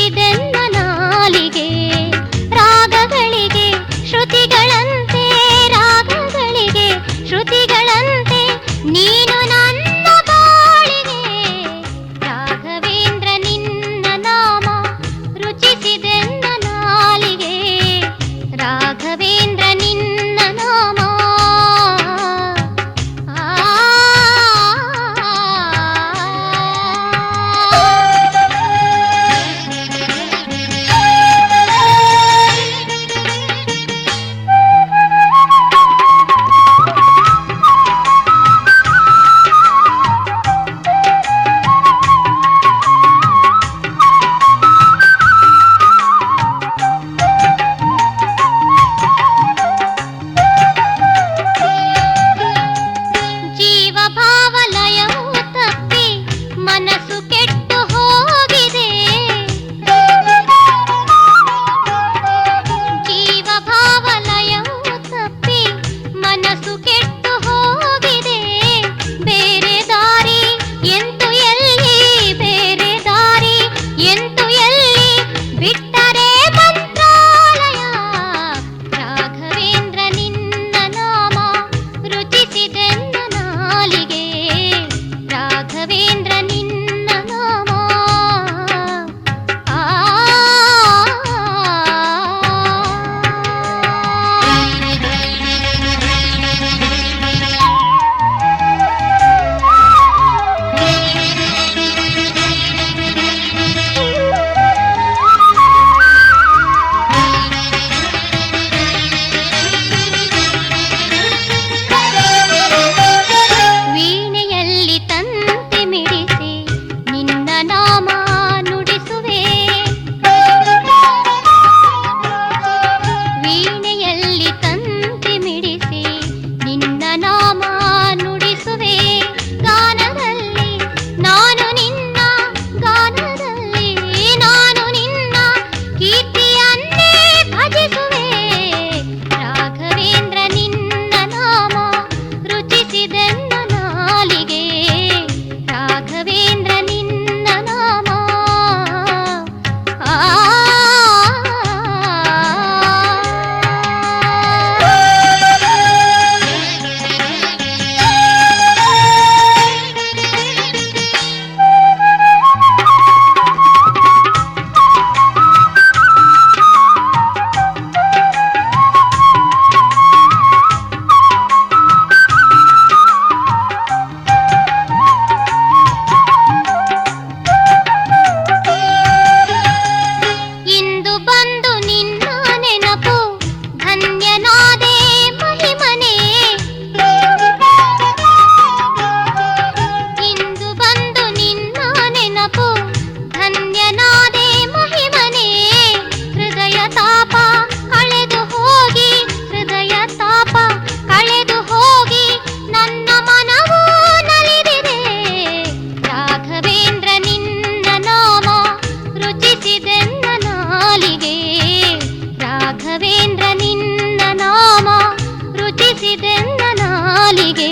ರುಚಿಸಿದೆನ್ನ ನಾಲಿಗೆ. ರಾಗಗಳಿಗೆ ಶ್ರುತಿಗಳಂತೆ, ರಾಗಗಳಿಗೆ ಶ್ರುತಿಗಳಂತೆ ನೀನು ನನ್ನ ಬಾಳಿಗೆ. ರಾಘವೇಂದ್ರ ನಿನ್ನ ನಾಮ ರುಚಿಸಿದೆನ್ನ ನಾಲಿಗೆ. ರಾಘವೇಂದ್ರ ನಿನ್ನ ನಾಮ. ಮನಸ್ಸು ಕೆಟ್ಟು ಹೋಗಿದೆ, ಜೀವ ಭಾವಲಯವು ತಪ್ಪಿ ಮನಸ್ಸು ಕೆಟ್ಟು ಹೋಗಿದೆ. ಬೇರೆ ದಾರಿ ಎಂತು ಎಲ್ಲಿ, ಬೇರೆ ದಾರಿ ಎಂತು ಎಲ್ಲಿ, ಬಿಟ್ಟರೆ ಮಂತ್ರಾಲಯ. ರಾಘವೇಂದ್ರ ನಿನ್ನ ನಾಮ ರುಚಿಸಿದೆನ್ನ ನಾಲಿಗೆ. ರಾಘವೇಂದ್ರ ನಿನ್ನ ನಾಮ. ವೀಣೆಯಲ್ಲಿ ತಂತಿ ಮಿಡಿಸಿ ನಿನ್ನ ನಾಮ ನುಡಿಸುವೆ. ವೀಣೆಯಲ್ಲಿ ತಂತಿ ಮಿಡಿಸಿ ನಿನ್ನ ನಾಮ ನುಡಿಸುವೆ. ಗಾನದಲ್ಲಿ ನಾನು ನಿನ್ನ, ಗಾನದಲ್ಲಿ ನಾನು ನಿನ್ನ ಕೀರ್ತಿಯನ್ನೇ ಭಜಿಸುವೆ. ರಾಘವೇಂದ್ರ ನಿನ್ನ ನಾಮ ರುಚಿಸಿದೆನ್ನ ನಾಲಿಗೆ. ರಾಘವೇಂದ್ರ ನಿನ್ನ ನಾಮ. ಇಂದು ಬಂದು ನಿನ್ನ ನೆನಪು ಧನ್ಯನಾದೆ ಮಹಿಮನೆ. ಇಂದು ಬಂದು ನಿನ್ನ ನೆನಪು ಧನ್ಯನಾದೆ ಮಹಿಮನೆ. ಹೃದಯ ತಾಪ ಕಳೆದು ಹೋಗಿ, ಹೃದಯ ತಾಪ ಕಳೆದು ಹೋಗಿ ನನ್ನ ಮನವು ನಲಿದಿದೆ. ರಾಘವೇಂದ್ರ ನಿನ್ನ ನಾಮ ರುಚಿಸಿದೆನ್ನ ನಾಲಿಗೆ. ರಾಘವೇಂದ್ರ ನಿನ್ನ ನಾಮ ರುಚಿಸಿದೆನ್ನ ನಾಲಿಗೆ.